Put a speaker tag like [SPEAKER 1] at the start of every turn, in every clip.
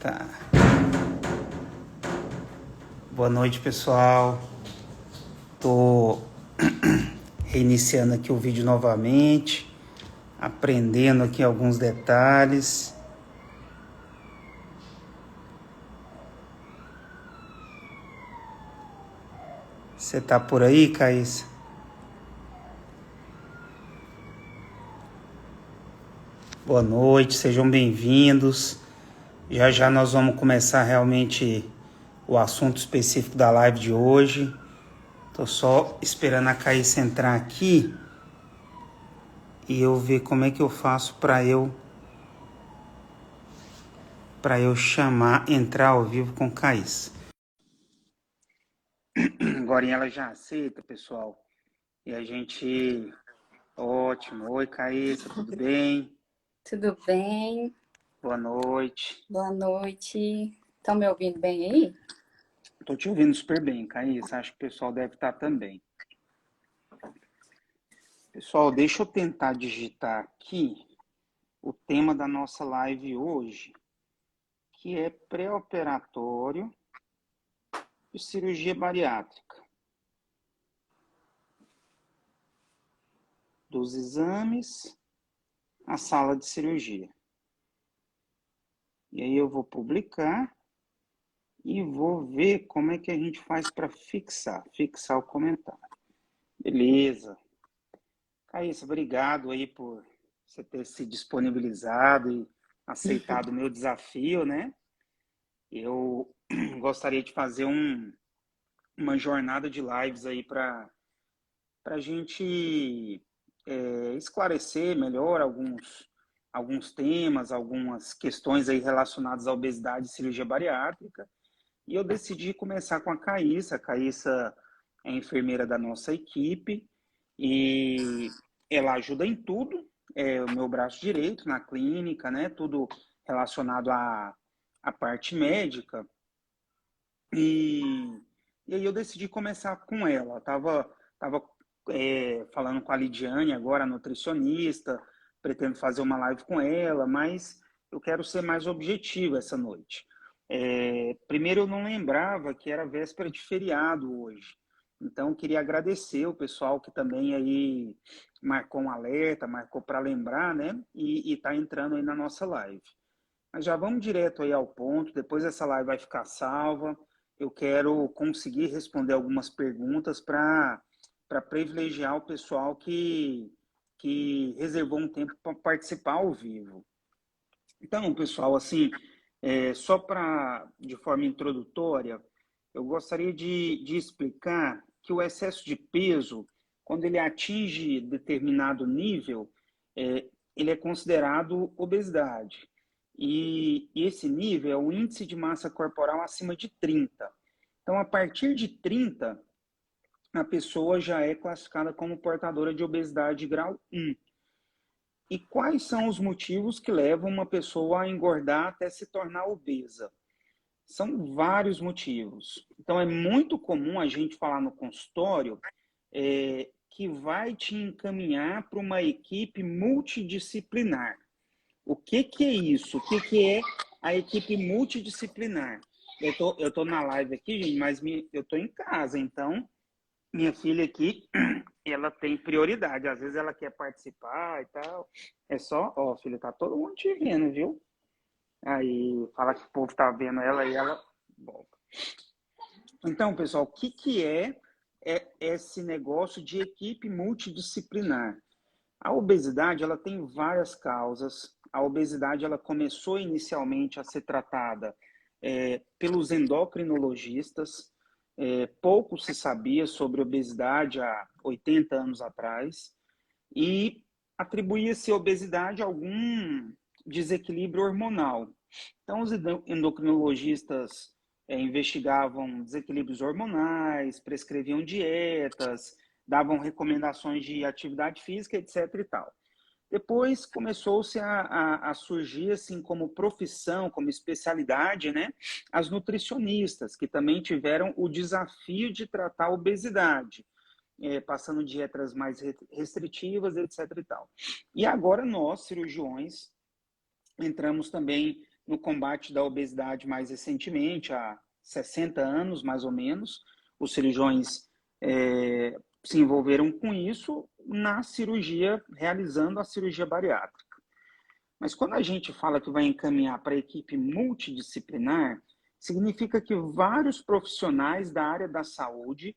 [SPEAKER 1] Tá. Boa noite, pessoal. Tô reiniciando aqui o vídeo novamente, aprendendo aqui alguns detalhes. Você tá por aí, Caís? Boa noite, sejam bem-vindos. Já já nós vamos começar realmente o assunto específico da live de hoje. Tô só esperando a Caís entrar aqui e eu ver como é que eu faço para eu entrar ao vivo com Caís. Agora ela já aceita, pessoal. E a gente... Ótimo. Oi, Caíssa, tudo bem?
[SPEAKER 2] Tudo bem?
[SPEAKER 1] Boa noite.
[SPEAKER 2] Boa noite. Estão me ouvindo bem aí?
[SPEAKER 1] Tô te ouvindo super bem, Caíssa. Acho que o pessoal deve estar também. Pessoal, deixa eu tentar digitar aqui o tema da nossa live hoje, que é pré-operatório de cirurgia bariátrica. Dos exames à sala de cirurgia. E aí eu vou publicar e vou ver como é que a gente faz para fixar o comentário. Beleza. Caíssa, obrigado aí por você ter se disponibilizado e aceitado o meu desafio, né? Eu gostaria de fazer uma jornada de lives aí para a gente esclarecer melhor alguns temas, algumas questões aí relacionadas à obesidade e cirurgia bariátrica. E eu decidi começar com a Caíssa. A Caíssa é enfermeira da nossa equipe e ela ajuda em tudo. É o meu braço direito na clínica, né? Tudo relacionado à parte médica. E aí eu decidi começar com ela. Tava falando com a Lidiane agora, a nutricionista, pretendo fazer uma live com ela, mas eu quero ser mais objetivo essa noite. Primeiro, eu não lembrava que era véspera de feriado hoje. Então, queria agradecer o pessoal que também aí marcou um alerta, marcou para lembrar, né? E tá entrando aí na nossa live. Mas já vamos direto aí ao ponto, depois essa live vai ficar salva. Eu quero conseguir responder algumas perguntas para privilegiar o pessoal que reservou um tempo para participar ao vivo. Então, pessoal, assim, só de forma introdutória, eu gostaria de explicar que o excesso de peso, quando ele atinge determinado nível, ele é considerado obesidade. E esse nível é o índice de massa corporal acima de 30. Então, a partir de 30, a pessoa já é classificada como portadora de obesidade grau 1. E quais são os motivos que levam uma pessoa a engordar até se tornar obesa? São vários motivos. Então, é muito comum a gente falar no consultório que vai te encaminhar para uma equipe multidisciplinar. O que é isso? O que é a equipe multidisciplinar? Eu tô na live aqui, gente, mas eu tô em casa, então minha filha aqui, ela tem prioridade. Às vezes ela quer participar e tal. É só, ó, filha, tá todo mundo te vendo, viu? Aí fala que o povo tá vendo ela e ela volta. Então, pessoal, o que é esse negócio de equipe multidisciplinar? A obesidade, ela tem várias causas. A obesidade, ela começou inicialmente a ser tratada pelos endocrinologistas. Pouco se sabia sobre obesidade há 80 anos atrás. E atribuía-se a obesidade a algum desequilíbrio hormonal. Então, os endocrinologistas investigavam desequilíbrios hormonais, prescreviam dietas, davam recomendações de atividade física, etc. e tal. Depois começou-se a surgir assim como profissão, como especialidade, né, as nutricionistas, que também tiveram o desafio de tratar a obesidade, passando dietas mais restritivas, etc. e tal. E agora nós, cirurgiões, entramos também no combate da obesidade mais recentemente, há 60 anos, mais ou menos. Os cirurgiões se envolveram com isso na cirurgia, realizando a cirurgia bariátrica. Mas quando a gente fala que vai encaminhar para a equipe multidisciplinar, significa que vários profissionais da área da saúde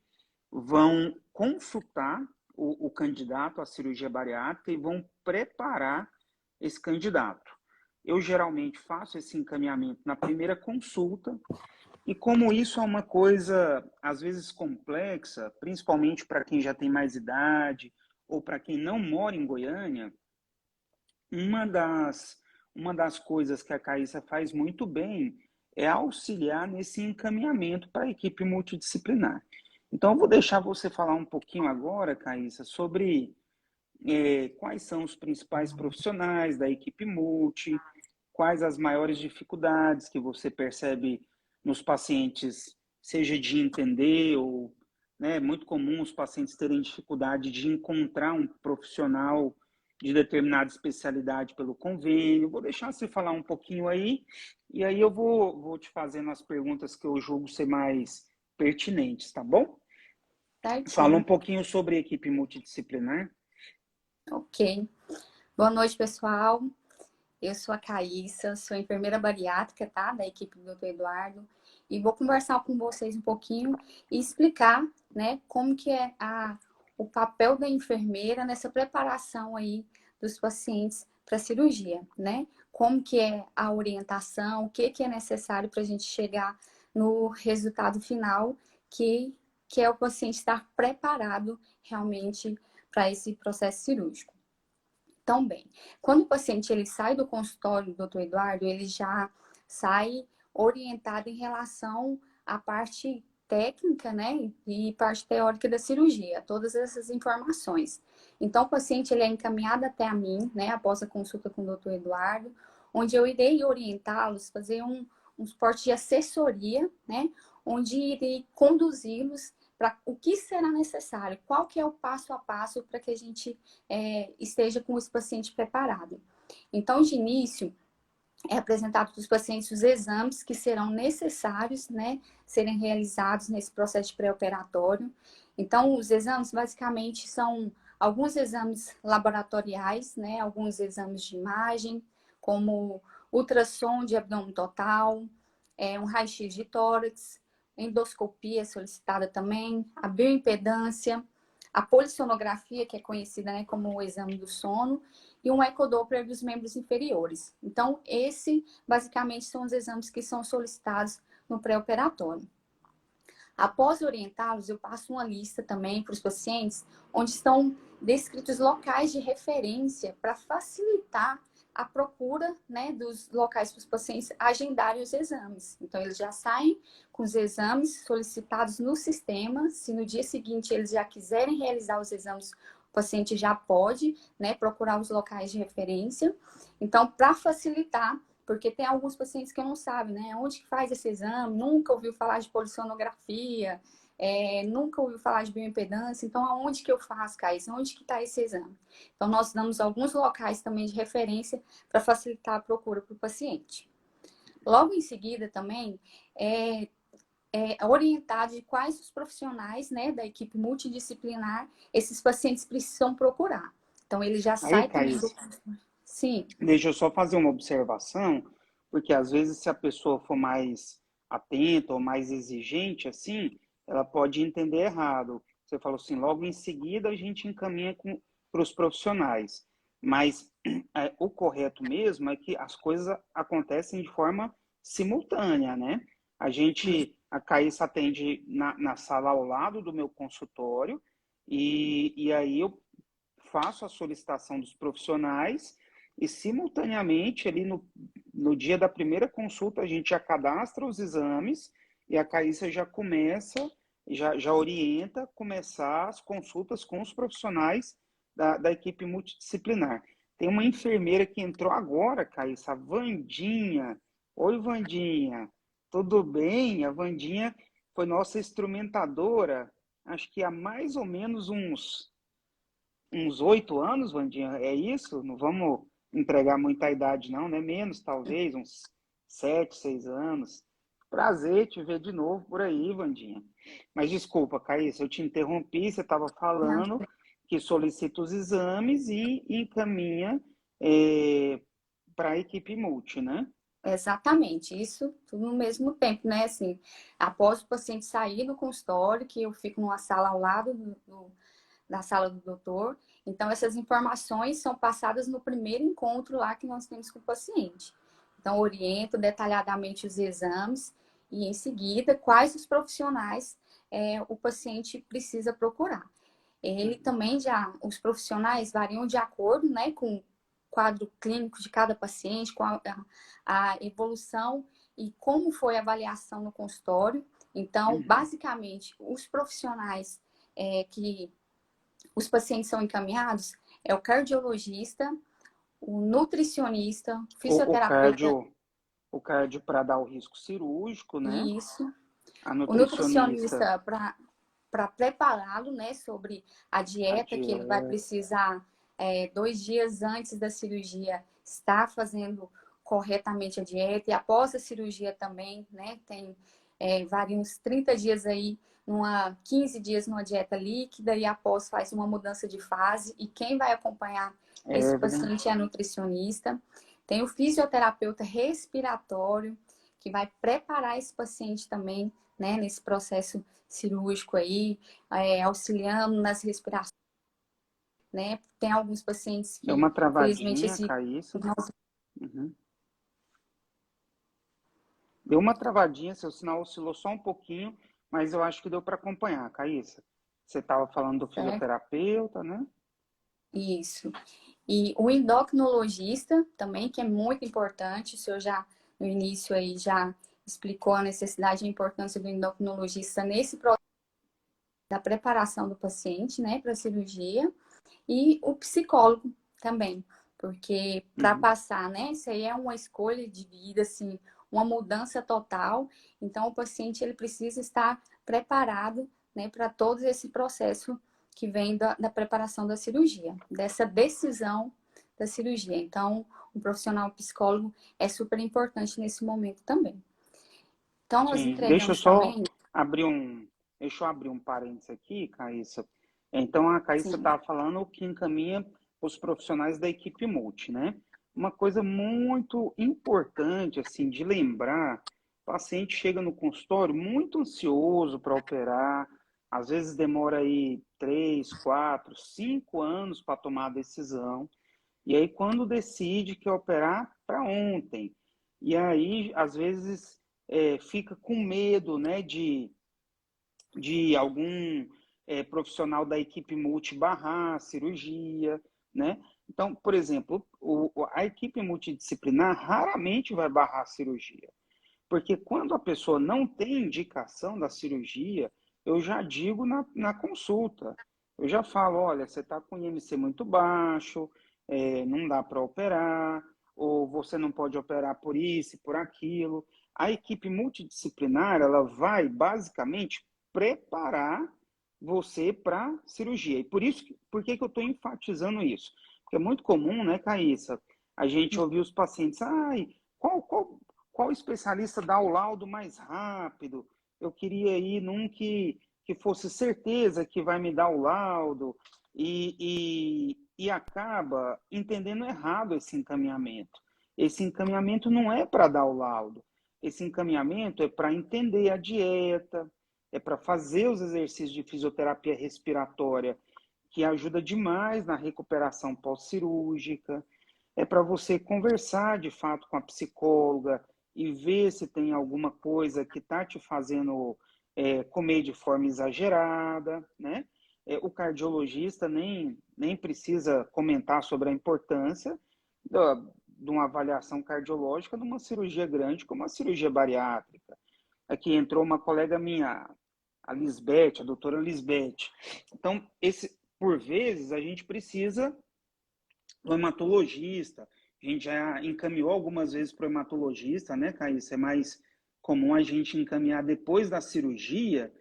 [SPEAKER 1] vão consultar o candidato à cirurgia bariátrica e vão preparar esse candidato. Eu geralmente faço esse encaminhamento na primeira consulta, e como isso é uma coisa, às vezes, complexa, principalmente para quem já tem mais idade ou para quem não mora em Goiânia, uma das coisas que a Caíssa faz muito bem é auxiliar nesse encaminhamento para a equipe multidisciplinar. Então, eu vou deixar você falar um pouquinho agora, Caíssa, sobre quais são os principais profissionais da equipe multi, quais as maiores dificuldades que você percebe nos pacientes, seja de entender ou, né, é muito comum os pacientes terem dificuldade de encontrar um profissional de determinada especialidade pelo convênio. Vou deixar você falar um pouquinho aí, e aí eu vou te fazendo as perguntas que eu julgo ser mais pertinentes, tá bom? Fala um
[SPEAKER 2] Certinho.
[SPEAKER 1] pouquinho sobre a equipe multidisciplinar.
[SPEAKER 2] Ok. Boa noite, pessoal. Eu sou a Caíssa, sou enfermeira bariátrica, tá? Da equipe do Dr. Eduardo. E vou conversar com vocês um pouquinho e explicar, né, como que é o papel da enfermeira nessa preparação aí dos pacientes para cirurgia, né? Como que é a orientação, o que é necessário para a gente chegar no resultado final, que é o paciente estar preparado realmente para esse processo cirúrgico. Então, bem, quando o paciente ele sai do consultório do Dr. Eduardo, ele já sai orientado em relação à parte técnica, né, e parte teórica da cirurgia, todas essas informações. Então, o paciente ele é encaminhado até a mim, né, após a consulta com o Dr. Eduardo, onde eu irei orientá-los, fazer um suporte de assessoria, né, onde irei conduzi-los para o que será necessário, qual que é o passo a passo para que a gente esteja com esse paciente preparado. Então, de início, é apresentado para os pacientes os exames que serão necessários, né, serem realizados nesse processo de pré-operatório. Então, os exames basicamente são alguns exames laboratoriais, né, alguns exames de imagem, como ultrassom de abdômen total, um raio-x de tórax, endoscopia solicitada também, a bioimpedância, a polissonografia, que é conhecida, né, como o exame do sono, e um ecodoppler dos membros inferiores. Então, basicamente, são os exames que são solicitados no pré-operatório. Após orientá-los, eu passo uma lista também para os pacientes, onde estão descritos locais de referência para facilitar a procura, né, dos locais para os pacientes agendarem os exames. Então, eles já saem com os exames solicitados no sistema. Se no dia seguinte eles já quiserem realizar os exames, o paciente já pode, né, procurar os locais de referência. Então, para facilitar, porque tem alguns pacientes que não sabem, né, onde que faz esse exame, nunca ouviu falar de polissonografia, nunca ouviu falar de bioimpedância, então aonde que eu faço, Caís? Onde que está esse exame? Então, nós damos alguns locais também de referência para facilitar a procura para o paciente. Logo em seguida também, orientado de quais os profissionais, né, da equipe multidisciplinar esses pacientes precisam procurar. Então, ele já
[SPEAKER 1] Aí,
[SPEAKER 2] sai com
[SPEAKER 1] Caís,
[SPEAKER 2] Sim.
[SPEAKER 1] deixa eu só fazer uma observação, porque às vezes se a pessoa for mais atenta ou mais exigente, assim, ela pode entender errado. Você falou assim, logo em seguida a gente encaminha para os profissionais. Mas o correto mesmo é que as coisas acontecem de forma simultânea, né? A Caíssa atende na sala ao lado do meu consultório, e aí eu faço a solicitação dos profissionais e, simultaneamente, ali no dia da primeira consulta, a gente já cadastra os exames e a Caíssa já começa, já orienta começar as consultas com os profissionais da equipe multidisciplinar. Tem uma enfermeira que entrou agora, Caíssa, a Vandinha. Oi, Vandinha. Tudo bem? A Vandinha foi nossa instrumentadora, acho que há mais ou menos uns 8 anos, Vandinha, é isso? Não vamos entregar muita idade, não, né? Menos, talvez, uns 7, 6 anos. Prazer te ver de novo por aí, Vandinha. Mas desculpa, Caíssa, eu te interrompi, você estava
[SPEAKER 2] Não,
[SPEAKER 1] falando que solicita os exames e encaminha para a equipe multi, né?
[SPEAKER 2] exatamente, isso tudo no mesmo tempo, né? Assim, após o paciente sair do consultório, que eu fico numa sala ao lado da sala do doutor, então essas informações são passadas no primeiro encontro lá que nós temos com o paciente. Então, oriento detalhadamente os exames e, em seguida, quais os profissionais o paciente precisa procurar. Ele também os profissionais variam de acordo, né, com o quadro clínico de cada paciente, com a evolução e como foi a avaliação no consultório. Então, basicamente, os profissionais que os pacientes são encaminhados é o cardiologista, o nutricionista, o
[SPEAKER 1] O, o
[SPEAKER 2] fisioterapeuta,
[SPEAKER 1] cardio, o cardio para dar o risco cirúrgico, né?
[SPEAKER 2] isso.
[SPEAKER 1] A
[SPEAKER 2] O
[SPEAKER 1] nutricionista,
[SPEAKER 2] nutricionista para prepará-lo, né, sobre a
[SPEAKER 1] a
[SPEAKER 2] dieta que ele vai
[SPEAKER 1] dieta.
[SPEAKER 2] precisar 2 dias antes da cirurgia estar fazendo corretamente a dieta e após a cirurgia também, né, tem varia uns 30 dias aí, 15 dias numa dieta líquida e após faz uma mudança de fase e quem vai acompanhar esse
[SPEAKER 1] Evelyn.
[SPEAKER 2] paciente é a nutricionista. Tem o fisioterapeuta respiratório que vai preparar esse paciente também, né, nesse processo cirúrgico aí, auxiliando nas respirações, né? Tem alguns pacientes
[SPEAKER 1] Deu
[SPEAKER 2] que,
[SPEAKER 1] uma
[SPEAKER 2] infelizmente,
[SPEAKER 1] travadinha, Caíssa. Uhum. Deu uma travadinha, seu sinal oscilou só um pouquinho, mas eu acho que deu para acompanhar, Caíssa. Você estava falando do
[SPEAKER 2] certo?
[SPEAKER 1] fisioterapeuta, né?
[SPEAKER 2] Isso. E o endocrinologista também, que é muito importante, o senhor já, no início aí, já explicou a necessidade e a importância do endocrinologista nesse processo da preparação do paciente, né, para a cirurgia. E o psicólogo também, porque para
[SPEAKER 1] Uhum.
[SPEAKER 2] passar, né? Isso aí é uma escolha de vida, assim, uma mudança total. Então, o paciente ele precisa estar preparado, né, para todo esse processo que vem da preparação da cirurgia, dessa decisão da cirurgia. Então, um profissional psicólogo é super importante nesse momento também. Então, nós
[SPEAKER 1] Sim, deixa eu
[SPEAKER 2] entregamos
[SPEAKER 1] só
[SPEAKER 2] também,
[SPEAKER 1] abrir deixa eu abrir um parênteses aqui, Caíssa. Então, a Caíssa
[SPEAKER 2] sim,
[SPEAKER 1] estava falando que encaminha os profissionais da equipe multi, né? Uma coisa muito importante, assim, de lembrar, o paciente chega no consultório muito ansioso para operar, às vezes demora aí 3, 4, 5 anos para tomar a decisão, e aí quando decide que operar, para ontem. E aí, às vezes, fica com medo, né, de algum profissional da equipe multi barrar a cirurgia, né? Então, por exemplo, a equipe multidisciplinar raramente vai barrar a cirurgia, porque quando a pessoa não tem indicação da cirurgia, eu já digo na consulta, eu já falo, olha, você está com IMC muito baixo, não dá para operar, ou você não pode operar por isso, por aquilo. A equipe multidisciplinar, ela vai basicamente preparar você para cirurgia. E por que eu estou enfatizando isso? Porque é muito comum, né, Caíssa, a gente ouvir os pacientes, ai, qual especialista dá o laudo mais rápido? Eu queria ir num que fosse certeza que vai me dar o laudo e acaba entendendo errado esse encaminhamento. Esse encaminhamento não é para dar o laudo. Esse encaminhamento é para entender a dieta, é para fazer os exercícios de fisioterapia respiratória, que ajuda demais na recuperação pós-cirúrgica. É para você conversar de fato com a psicóloga e ver se tem alguma coisa que está te fazendo comer de forma exagerada, né? O cardiologista nem precisa comentar sobre a importância de uma avaliação cardiológica de uma cirurgia grande como a cirurgia bariátrica. Aqui entrou uma colega minha, a Lisbeth, a doutora Lisbeth. Então, por vezes, a gente precisa do hematologista. A gente já encaminhou algumas vezes para o hematologista, né, Caíssa? É mais comum a gente encaminhar depois da cirurgia,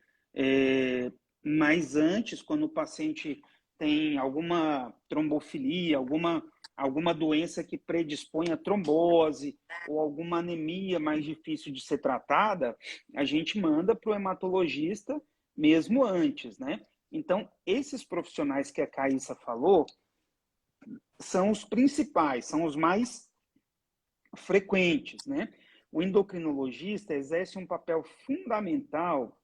[SPEAKER 1] mas antes, quando o paciente tem alguma trombofilia, alguma alguma doença que predispõe a trombose ou alguma anemia mais difícil de ser tratada, a gente manda para o hematologista mesmo antes, né? Então, esses profissionais que a Caíssa falou são os principais, são os mais frequentes, né? O endocrinologista exerce um papel fundamental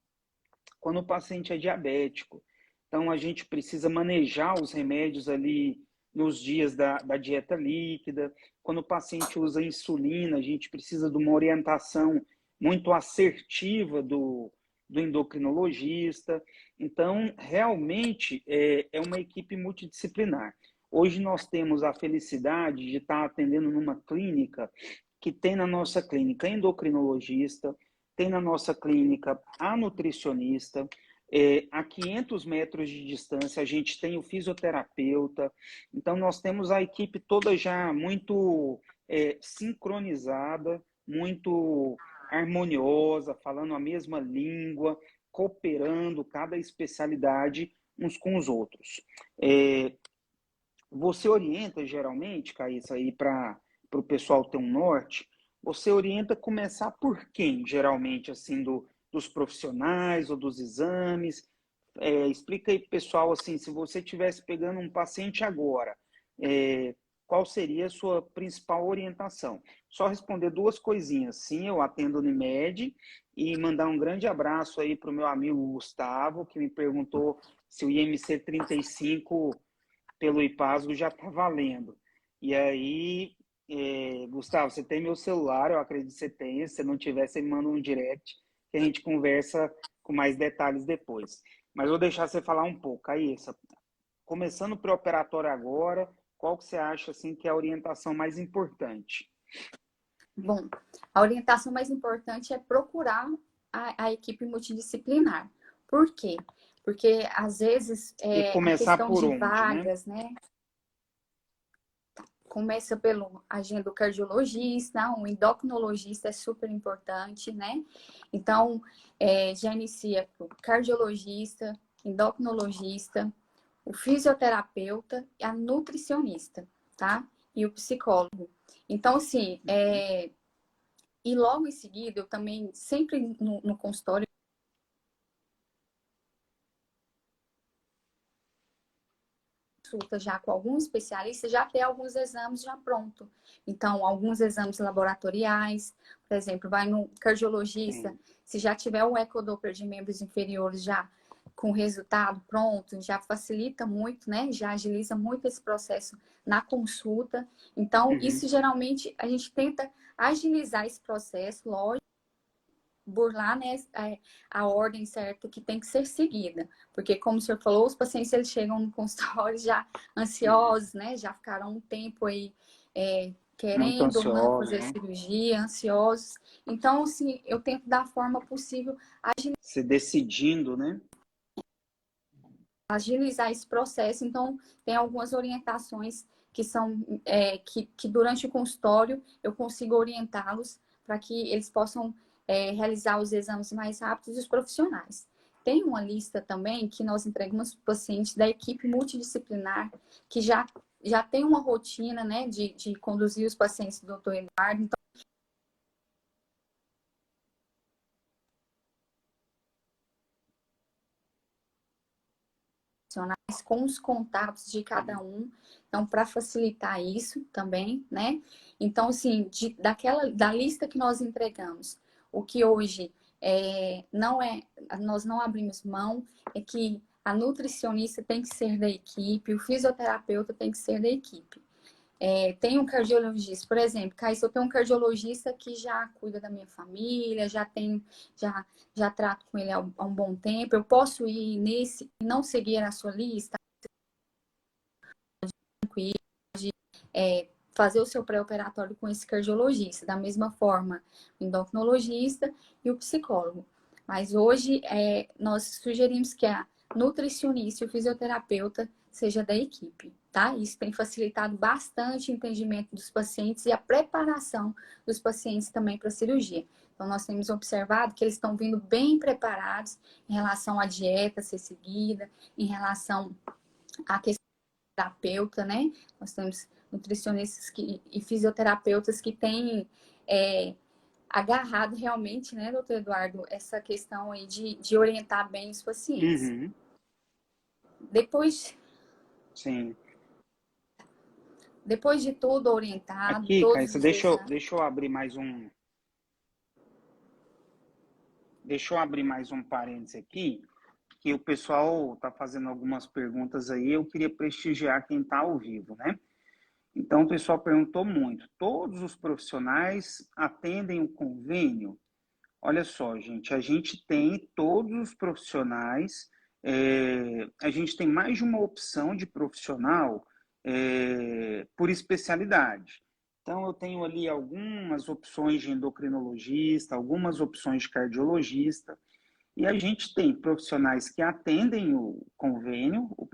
[SPEAKER 1] quando o paciente é diabético. Então, a gente precisa manejar os remédios ali nos dias da dieta líquida. Quando o paciente usa insulina, a gente precisa de uma orientação muito assertiva do endocrinologista. Então, realmente, é uma equipe multidisciplinar. Hoje nós temos a felicidade de estar atendendo numa clínica que tem na nossa clínica endocrinologista, tem na nossa clínica a nutricionista, a 500 metros de distância a gente tem o fisioterapeuta, então nós temos a equipe toda já muito sincronizada, muito harmoniosa, falando a mesma língua, cooperando cada especialidade uns com os outros. Você orienta geralmente, Caíssa, aí para o pessoal ter um norte, você orienta começar por quem, geralmente, assim, dos profissionais ou dos exames? Explica aí, pessoal, assim, se você estivesse pegando um paciente agora, qual seria a sua principal orientação? Só responder duas coisinhas. Sim, eu atendo Unimed e mandar um grande abraço aí para o meu amigo Gustavo, que me perguntou se o IMC 35 pelo IPASGO já está valendo. E aí, Gustavo, você tem meu celular, eu acredito que você tem. Se você não tiver, você me manda um direct que a gente conversa com mais detalhes depois. Mas vou deixar você falar um pouco. Aí, começando o pré-operatório agora, qual que você acha assim, que é a orientação mais importante?
[SPEAKER 2] Bom, a orientação mais importante é procurar a equipe multidisciplinar. Por quê? Porque, às vezes,
[SPEAKER 1] E
[SPEAKER 2] a
[SPEAKER 1] começar
[SPEAKER 2] questão
[SPEAKER 1] por
[SPEAKER 2] de
[SPEAKER 1] onde, né?
[SPEAKER 2] vagas, né? Começa pelo agenda cardiologista, um endocrinologista é super importante, né? Então, já inicia o cardiologista, endocrinologista, o fisioterapeuta e a nutricionista, tá? E o psicólogo. Então, assim, e logo em seguida, eu também, sempre no consultório, consulta já com algum especialista, já ter alguns exames já pronto. Então, alguns exames laboratoriais, por exemplo, vai no cardiologista,
[SPEAKER 1] Sim.
[SPEAKER 2] se já tiver o ecodoppler de membros inferiores já com o resultado pronto, já facilita muito, né? Já agiliza muito esse processo na consulta. Então, isso geralmente a gente tenta agilizar esse processo, lógico, burlar, né, a ordem certa que tem que ser seguida. Porque, como o senhor falou, os pacientes eles chegam no consultório já ansiosos, né? Já ficaram um tempo aí
[SPEAKER 1] Muito
[SPEAKER 2] querendo ou não
[SPEAKER 1] ansioso,
[SPEAKER 2] fazer
[SPEAKER 1] né?
[SPEAKER 2] cirurgia, ansiosos. Então, assim, eu tento da forma possível
[SPEAKER 1] Se decidindo, né?
[SPEAKER 2] agilizar esse processo. Então, tem algumas orientações que são que durante o consultório eu consigo orientá-los para que eles possam realizar os exames mais rápidos e os profissionais. Tem uma lista também que nós entregamos para os pacientes da equipe multidisciplinar, que já tem uma rotina, né, de conduzir os pacientes do Dr. Eduardo. Então, com os contatos de cada um, então para facilitar isso também, né? Então, assim, da lista que nós entregamos, o que hoje nós não abrimos mão, é que a nutricionista tem que ser da equipe, o fisioterapeuta tem que ser da equipe. Tem um cardiologista, por exemplo, Caís, eu tenho um cardiologista que já cuida da minha família, já trato com ele há um bom tempo. Eu posso ir nesse e não seguir a sua lista, fazer o seu pré-operatório com esse cardiologista, da mesma forma, o endocrinologista e o psicólogo. Mas hoje nós sugerimos que a nutricionista e o fisioterapeuta seja da equipe, tá? Isso tem facilitado bastante o entendimento dos pacientes e a preparação dos pacientes também para a cirurgia. Então, nós temos observado que eles estão vindo bem preparados em relação à dieta a ser seguida, em relação à questão terapeuta, né? Nós temos nutricionistas e fisioterapeutas que têm agarrado realmente, né, doutor Eduardo, essa questão aí de orientar bem os pacientes.
[SPEAKER 1] Uhum.
[SPEAKER 2] Depois
[SPEAKER 1] Sim.
[SPEAKER 2] de tudo orientado,
[SPEAKER 1] Aqui,
[SPEAKER 2] todos
[SPEAKER 1] Caíssa,
[SPEAKER 2] os exames.
[SPEAKER 1] deixa eu abrir mais um. Deixa eu abrir mais um parênteses aqui, que o pessoal está fazendo algumas perguntas aí, eu queria prestigiar quem está ao vivo, né? Então, o pessoal perguntou muito. Todos os profissionais atendem o convênio? Olha só, gente, a gente tem todos os profissionais, a gente tem mais de uma opção de profissional por especialidade. Então, eu tenho ali algumas opções de endocrinologista, algumas opções de cardiologista, e a gente tem profissionais que atendem o convênio, o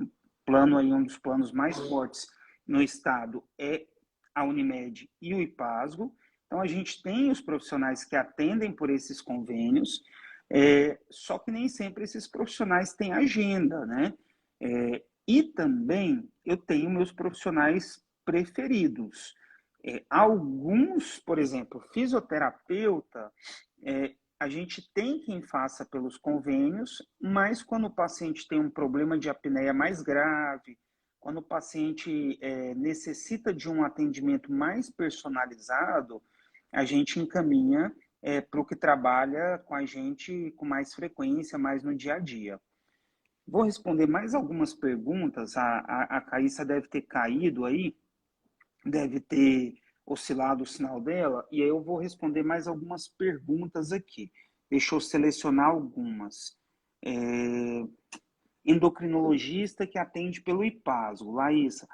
[SPEAKER 1] plano aí, um dos planos mais fortes no estado é a Unimed e o IPASGO. Então, a gente tem os profissionais que atendem por esses convênios, só que nem sempre esses profissionais têm agenda, né? E também eu tenho meus profissionais preferidos. Alguns, por exemplo, fisioterapeuta, a gente tem quem faça pelos convênios, mas quando o paciente tem um problema de apneia mais grave, quando o paciente necessita de um atendimento mais personalizado, a gente encaminha para o que trabalha com a gente com mais frequência, mais no dia a dia. Vou responder mais algumas perguntas. A Caíssa deve ter caído aí, deve ter oscilado o sinal dela, e aí eu vou responder mais algumas perguntas aqui. Deixa eu selecionar algumas. Endocrinologista que atende pelo IPASGO. Laísa,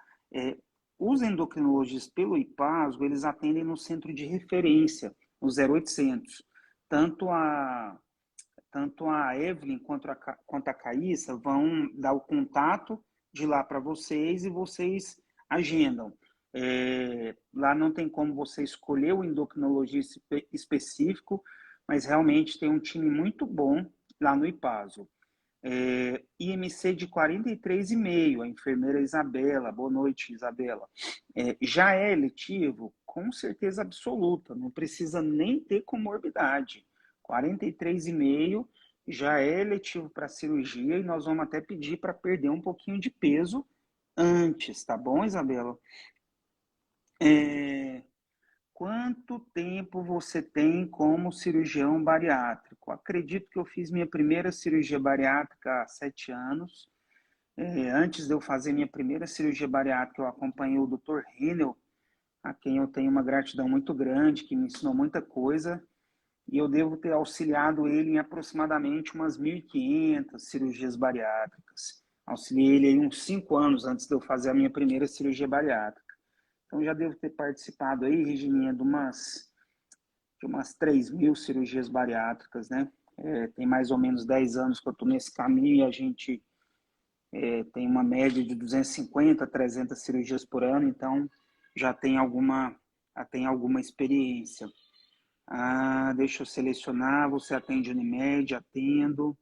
[SPEAKER 1] os endocrinologistas pelo IPASGO, eles atendem no centro de referência, no 0800. Tanto a Evelyn quanto a Caíssa vão dar o contato de lá para vocês e vocês agendam. Lá não tem como você escolher o endocrinologista específico, mas realmente tem um time muito bom lá no IPASGO. IMC de 43,5, a enfermeira Isabela. Boa noite, Isabela. Já é eletivo? Com certeza absoluta, não precisa nem ter comorbidade. 43,5 já é eletivo para cirurgia e nós vamos até pedir para perder um pouquinho de peso antes, tá bom, Isabela? Quanto tempo você tem como cirurgião bariátrico? Acredito que eu fiz minha primeira cirurgia bariátrica há 7 anos. Antes de eu fazer minha primeira cirurgia bariátrica, eu acompanhei o Dr. Henel, a quem eu tenho uma gratidão muito grande, que me ensinou muita coisa, e eu devo ter auxiliado ele em aproximadamente umas 1.500 cirurgias bariátricas. Auxiliei ele aí uns 5 anos antes de eu fazer a minha primeira cirurgia bariátrica. Então, já devo ter participado aí, Regininha, de umas 3.000 cirurgias bariátricas, né? Tem mais ou menos 10 anos que eu estou nesse caminho e a gente tem uma média de 250, 300 cirurgias por ano, então já tem alguma experiência. Deixa eu selecionar, você atende Unimed, atendo,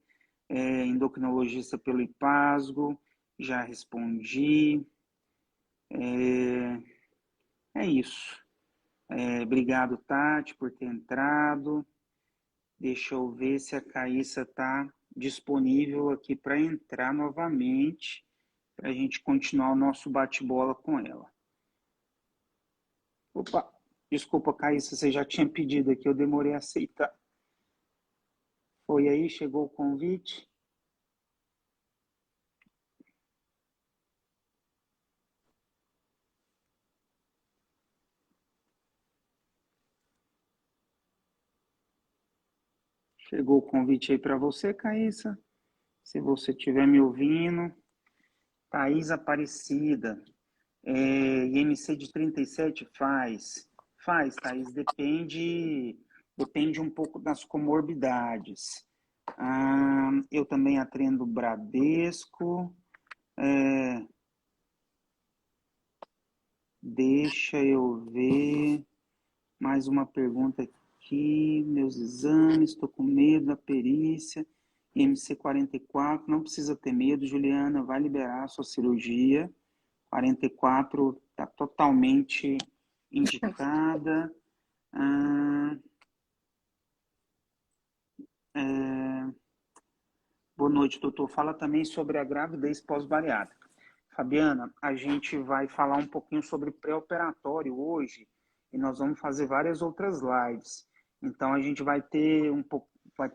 [SPEAKER 1] endocrinologista pelo IPASGO, já respondi, é isso. Obrigado, Tati, por ter entrado. Deixa eu ver se a Caíssa está disponível aqui para entrar novamente, para a gente continuar o nosso bate-bola com ela. Opa, desculpa, Caíssa, você já tinha pedido aqui, eu demorei a aceitar. Foi aí, chegou o convite? Chegou o convite aí para você, Caíssa? Se você estiver me ouvindo. Thaís Aparecida. IMC de 37 faz. Faz, Thaís. Depende um pouco das comorbidades. Eu também atendo Bradesco. Deixa eu ver. Mais uma pergunta aqui. Meus exames, estou com medo da perícia. IMC 44, não precisa ter medo, Juliana, vai liberar a sua cirurgia. 44 está totalmente indicada. Boa noite, doutor. Fala também sobre a gravidez pós-bariátrica. Fabiana, a gente vai falar um pouquinho sobre pré-operatório hoje e nós vamos fazer várias outras lives. Então a gente vai ter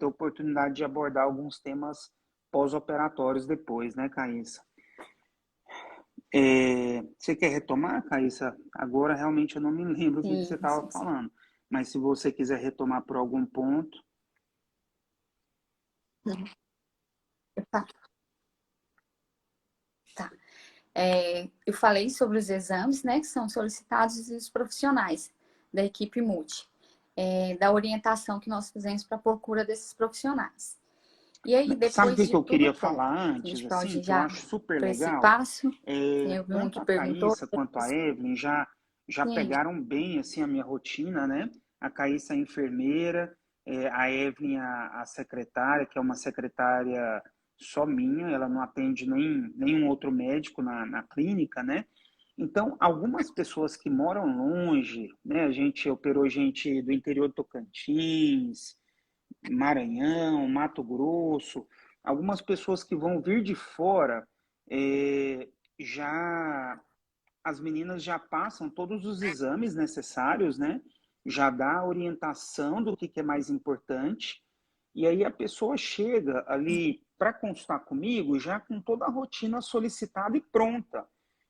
[SPEAKER 1] oportunidade de abordar alguns temas pós-operatórios depois, né, Caíssa? Você quer retomar, Caíssa? Agora realmente eu não me lembro o que você estava falando, mas se você quiser retomar por algum ponto.
[SPEAKER 2] Tá. Eu falei sobre os exames, né, que são solicitados dos profissionais da equipe multi, da orientação que nós fizemos para a procura desses profissionais. E aí, depois
[SPEAKER 1] sabe o que
[SPEAKER 2] de
[SPEAKER 1] eu queria
[SPEAKER 2] tudo pronto,
[SPEAKER 1] falar
[SPEAKER 2] a gente
[SPEAKER 1] antes,
[SPEAKER 2] pode
[SPEAKER 1] assim, que eu
[SPEAKER 2] já
[SPEAKER 1] acho super
[SPEAKER 2] para esse
[SPEAKER 1] legal?
[SPEAKER 2] passo. Tem algum
[SPEAKER 1] Tanto
[SPEAKER 2] que
[SPEAKER 1] a
[SPEAKER 2] perguntou?
[SPEAKER 1] Caíssa quanto a Evelyn já
[SPEAKER 2] Sim,
[SPEAKER 1] pegaram bem assim a minha rotina, né? A Caíssa é enfermeira, a Evelyn a secretária, que é uma secretária só minha, ela não atende nenhum outro médico na clínica, né? Então, algumas pessoas que moram longe, né? A gente operou gente do interior do Tocantins, Maranhão, Mato Grosso, algumas pessoas que vão vir de fora, já as meninas já passam todos os exames necessários, né? Já dá a orientação do que é mais importante, e aí a pessoa chega ali para consultar comigo já com toda a rotina solicitada e pronta.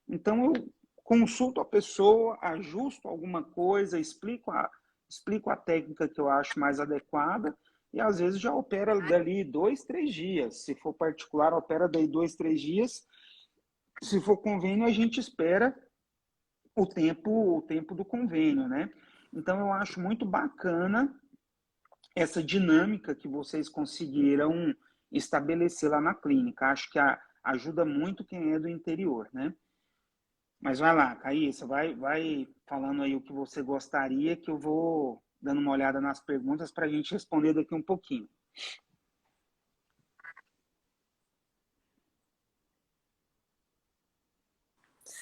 [SPEAKER 1] Então eu consulto a pessoa, ajusto alguma coisa, explico a técnica que eu acho mais adequada e às vezes já opera dali 2, 3 dias. Se for particular, opera daí 2, 3 dias. Se for convênio, a gente espera o tempo do convênio, né? Então eu acho muito bacana essa dinâmica que vocês conseguiram estabelecer lá na clínica. Acho que ajuda muito quem é do interior, né? Mas vai lá, Caíssa, vai falando aí o que você gostaria, que eu vou dando uma olhada nas perguntas para a gente responder daqui um pouquinho.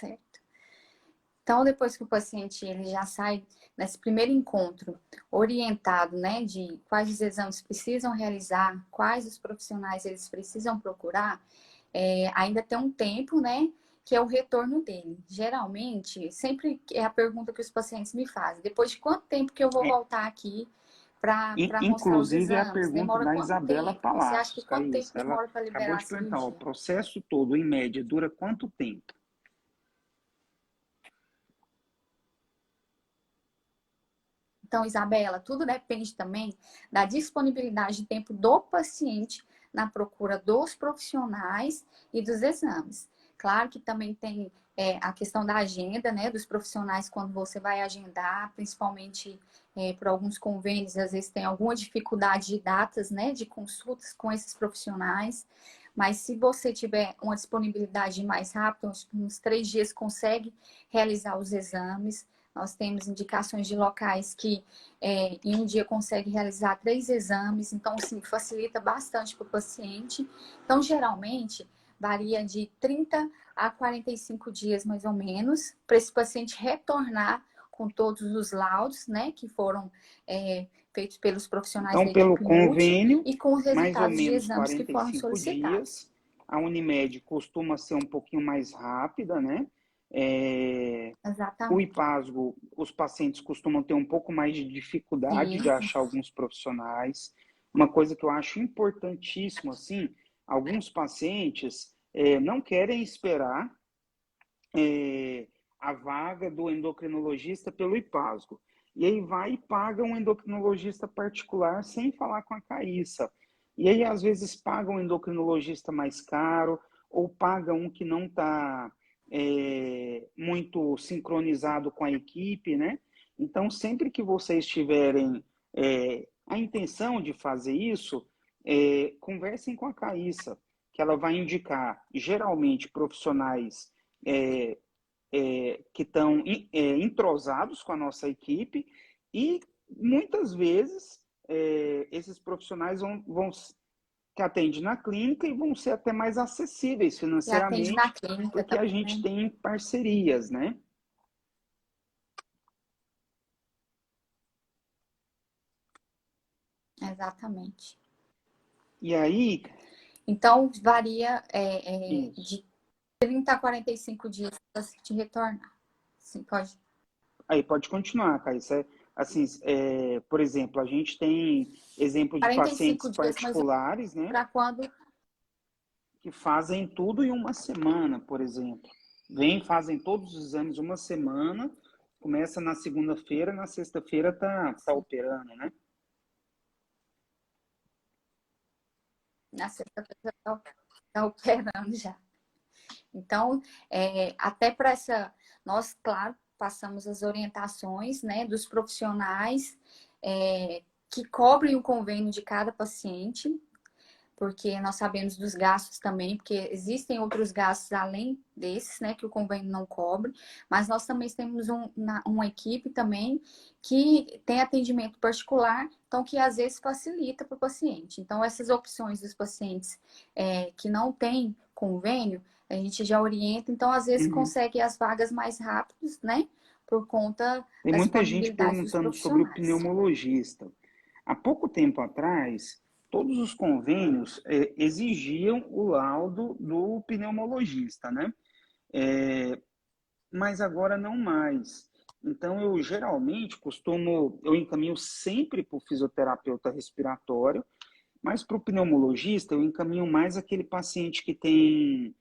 [SPEAKER 2] certo. Então, depois que o paciente ele já sai nesse primeiro encontro orientado, né, de quais os exames precisam realizar, quais os profissionais eles precisam procurar, ainda tem um tempo, né, que é o retorno dele. Geralmente, sempre é a pergunta que os pacientes me fazem: depois de quanto tempo que eu vou voltar aqui para mostrar os
[SPEAKER 1] Inclusive, é a
[SPEAKER 2] exames?
[SPEAKER 1] pergunta
[SPEAKER 2] Demora
[SPEAKER 1] da
[SPEAKER 2] quanto
[SPEAKER 1] Isabela
[SPEAKER 2] tempo? Você acha que
[SPEAKER 1] Palácios,
[SPEAKER 2] quanto tempo
[SPEAKER 1] Caíssa. Ela
[SPEAKER 2] demora para
[SPEAKER 1] acabou
[SPEAKER 2] liberar a
[SPEAKER 1] de perguntar, o
[SPEAKER 2] cirurgia?
[SPEAKER 1] processo todo, em média, dura quanto tempo?
[SPEAKER 2] Então, Isabela, tudo depende também da disponibilidade de tempo do paciente na procura dos profissionais e dos exames. Claro que também tem a questão da agenda, né, dos profissionais quando você vai agendar, principalmente por alguns convênios, às vezes tem alguma dificuldade de datas, né, de consultas com esses profissionais. Mas se você tiver uma disponibilidade mais rápida, uns 3 dias consegue realizar os exames. Nós temos indicações de locais que em um dia consegue realizar 3 exames, então, sim, facilita bastante para o paciente. Então, geralmente, varia de 30 a 45 dias, mais ou menos, para esse paciente retornar com todos os laudos, né, que foram feitos pelos profissionais
[SPEAKER 1] Então,
[SPEAKER 2] da
[SPEAKER 1] pelo
[SPEAKER 2] equipe multi
[SPEAKER 1] convênio,
[SPEAKER 2] e com os
[SPEAKER 1] mais ou
[SPEAKER 2] resultados de
[SPEAKER 1] menos
[SPEAKER 2] exames que foram
[SPEAKER 1] 45
[SPEAKER 2] solicitados.
[SPEAKER 1] dias. A Unimed costuma ser um pouquinho mais rápida, né? O
[SPEAKER 2] Exatamente.
[SPEAKER 1] IPASGO, os pacientes costumam ter um pouco mais de dificuldade de
[SPEAKER 2] Isso.
[SPEAKER 1] achar alguns profissionais. Uma coisa que eu acho importantíssimo, assim, alguns pacientes não querem esperar a vaga do endocrinologista pelo IPASGO. E aí vai e paga um endocrinologista particular sem falar com a Caíssa. E aí, às vezes, paga um endocrinologista mais caro ou paga um que não está muito sincronizado com a equipe, né? Então, sempre que vocês tiverem a intenção de fazer isso, conversem com a Caíssa, que ela vai indicar, geralmente, profissionais é, que estão entrosados com a nossa equipe e muitas vezes esses profissionais vão que atende na clínica e vão ser até mais acessíveis
[SPEAKER 2] E atende na
[SPEAKER 1] financeiramente,
[SPEAKER 2] clínica
[SPEAKER 1] porque a
[SPEAKER 2] também,
[SPEAKER 1] gente
[SPEAKER 2] né?
[SPEAKER 1] tem parcerias, né?
[SPEAKER 2] Exatamente.
[SPEAKER 1] E aí,
[SPEAKER 2] Então, varia
[SPEAKER 1] isso.
[SPEAKER 2] de 30 a 45 dias para te retornar. Sim, pode.
[SPEAKER 1] Aí pode continuar, Caio. Assim, por exemplo, a gente tem exemplo de
[SPEAKER 2] 45
[SPEAKER 1] pacientes
[SPEAKER 2] dias, mas
[SPEAKER 1] particulares, né?
[SPEAKER 2] para quando?
[SPEAKER 1] Que fazem tudo em uma semana, por exemplo. Vêm, fazem todos os exames uma semana, começa na segunda-feira, na sexta-feira tá operando, né?
[SPEAKER 2] Na sexta-feira está operando já. Então, até para essa, nós, claro, passamos as orientações, né, dos profissionais que cobrem o convênio de cada paciente, porque nós sabemos dos gastos também, porque existem outros gastos além desses, né, que o convênio não cobre, mas nós também temos uma equipe também que tem atendimento particular, então que às vezes facilita para o paciente. Então, essas opções dos pacientes que não têm convênio, a gente já orienta, então às vezes
[SPEAKER 1] Uhum.
[SPEAKER 2] consegue as vagas mais rápidas, né, por conta
[SPEAKER 1] Tem
[SPEAKER 2] da
[SPEAKER 1] muita gente
[SPEAKER 2] disponibilidade dos
[SPEAKER 1] perguntando sobre o
[SPEAKER 2] profissionais.
[SPEAKER 1] pneumologista. Há pouco tempo atrás, todos os convênios exigiam o laudo do pneumologista, né? Mas agora não mais. Então, eu geralmente eu encaminho sempre para o fisioterapeuta respiratório, mas para o pneumologista eu encaminho mais aquele paciente que tem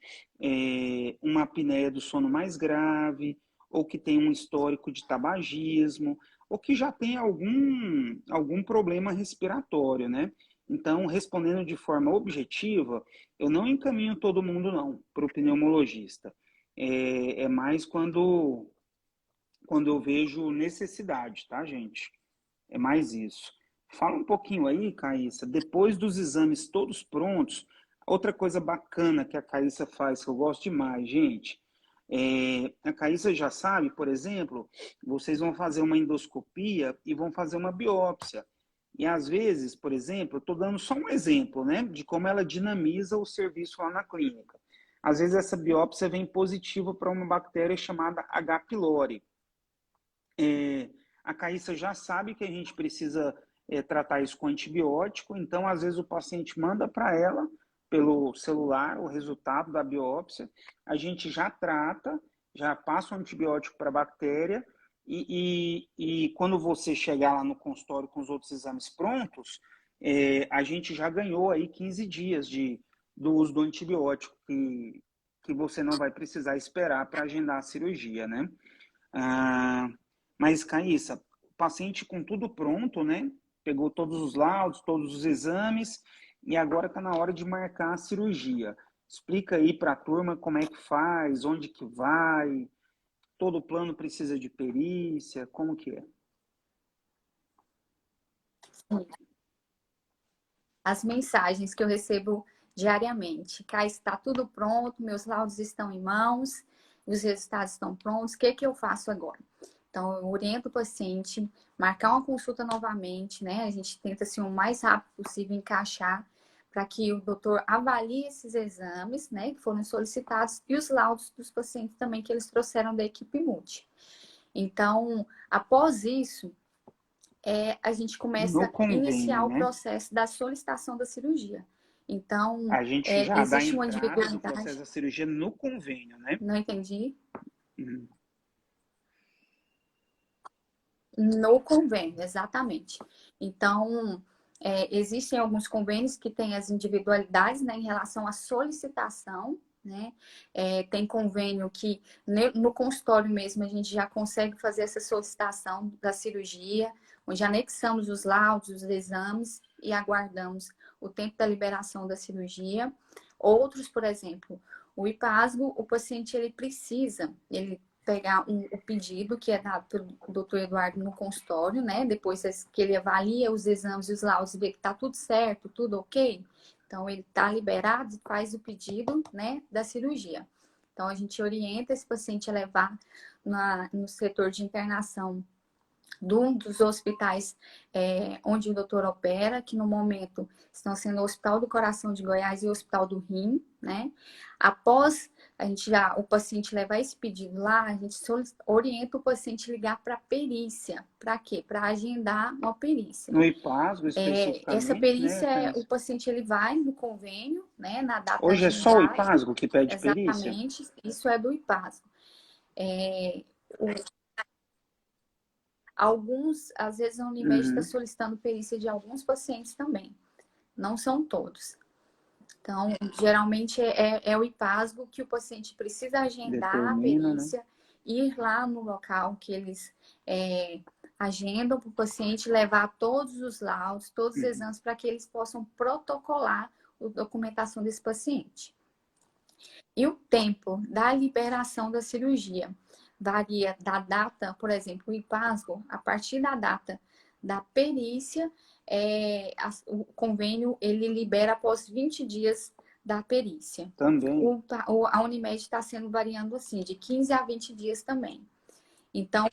[SPEAKER 1] uma apneia do sono mais grave, ou que tem um histórico de tabagismo, ou que já tem algum problema respiratório, né? Então, respondendo de forma objetiva, eu não encaminho todo mundo não para o pneumologista. É mais quando eu vejo necessidade, tá, gente? É mais isso. Fala um pouquinho aí, Caíssa, depois dos exames todos prontos, outra coisa bacana que a Caíssa faz, que eu gosto demais, gente, a Caíssa já sabe, por exemplo, vocês vão fazer uma endoscopia e vão fazer uma biópsia. E às vezes, por exemplo, eu estou dando só um exemplo, né, de como ela dinamiza o serviço lá na clínica. Às vezes essa biópsia vem positiva para uma bactéria chamada H. pylori. A Caíssa já sabe que a gente precisa tratar isso com antibiótico, então às vezes o paciente manda para ela pelo celular o resultado da biópsia, a gente já trata, já passa o antibiótico para a bactéria e quando você chegar lá no consultório com os outros exames prontos, a gente já ganhou aí 15 dias do uso do antibiótico que você não vai precisar esperar para agendar a cirurgia, né? Ah, mas, Caíssa, o paciente com tudo pronto, né? Pegou todos os laudos, todos os exames e agora está na hora de marcar a cirurgia. Explica aí para a turma como é que faz, onde que vai, todo plano precisa de perícia, como que é?
[SPEAKER 2] As mensagens que eu recebo diariamente. Cá está tudo pronto, meus laudos estão em mãos, os resultados estão prontos, o que que eu faço agora? Então, eu oriento o paciente, marcar uma consulta novamente, né? A gente tenta, assim, o mais rápido possível encaixar para que o doutor avalie esses exames, né, que foram solicitados e os laudos dos pacientes também que eles trouxeram da equipe multi. Então, após isso, a gente
[SPEAKER 1] No
[SPEAKER 2] começa a
[SPEAKER 1] convênio,
[SPEAKER 2] iniciar o
[SPEAKER 1] né?
[SPEAKER 2] processo da solicitação da cirurgia. Então,
[SPEAKER 1] A gente já dá
[SPEAKER 2] existe uma
[SPEAKER 1] entrada do processo
[SPEAKER 2] individualidade.
[SPEAKER 1] da cirurgia no convênio, né?
[SPEAKER 2] Não entendi?
[SPEAKER 1] Uhum.
[SPEAKER 2] No convênio, exatamente. Então, existem alguns convênios que têm as individualidades, né, em relação à solicitação, né? Tem convênio que no consultório mesmo a gente já consegue fazer essa solicitação da cirurgia, onde anexamos os laudos, os exames e aguardamos o tempo da liberação da cirurgia. Outros, por exemplo, o IPASGO, o paciente ele pegar o pedido que é dado pelo doutor Eduardo no consultório, né? Depois que ele avalia os exames e os laudos e vê que tá tudo certo, tudo ok. Então, ele tá liberado e faz o pedido, né, da cirurgia. Então, a gente orienta esse paciente a levar no setor de internação de um dos hospitais onde o doutor opera, que no momento estão sendo o Hospital do Coração de Goiás e o Hospital do Rim, né? Após o paciente levar esse pedido lá, a gente orienta o paciente ligar para a perícia. Para quê? Para agendar uma perícia.
[SPEAKER 1] No IPASGO,
[SPEAKER 2] Essa
[SPEAKER 1] especificamente, né,
[SPEAKER 2] perícia, o
[SPEAKER 1] Thaís?
[SPEAKER 2] paciente ele vai no convênio, né? Na data
[SPEAKER 1] Hoje é só o
[SPEAKER 2] agendada.
[SPEAKER 1] IPASGO que pede perícia?
[SPEAKER 2] Exatamente, isso é do IPASGO. Às vezes, a Unimed está
[SPEAKER 1] Uhum.
[SPEAKER 2] solicitando perícia de alguns pacientes também. Não são todos. Então, geralmente é o IPASGO que o paciente precisa agendar a
[SPEAKER 1] Determina, né?
[SPEAKER 2] perícia, ir lá no local que eles agendam para o paciente levar todos os laudos, todos os
[SPEAKER 1] Uhum.
[SPEAKER 2] exames, para que eles possam protocolar a documentação desse paciente. E o tempo da liberação da cirurgia varia da data, por exemplo, o IPASGO, a partir da data da perícia, o convênio ele libera após 20 dias da perícia.
[SPEAKER 1] Também.
[SPEAKER 2] A Unimed está sendo variando assim, de 15 a 20 dias também. Então,